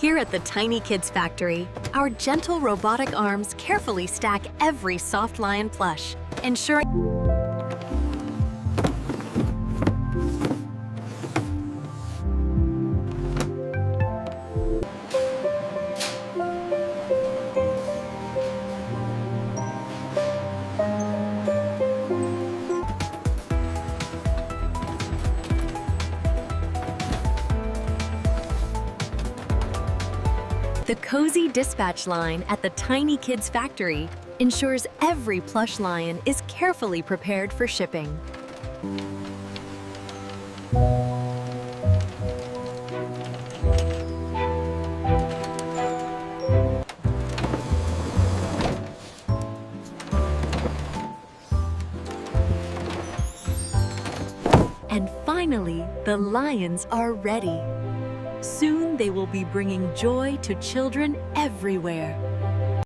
Here at the Tiny Kids Factory, our gentle robotic arms carefully stack every soft lion plush, ensuring the cozy dispatch line at the Tiny Kids Factory ensures every plush lion is carefully prepared for shipping. And finally, the lions are ready. Soon they will be bringing joy to children everywhere.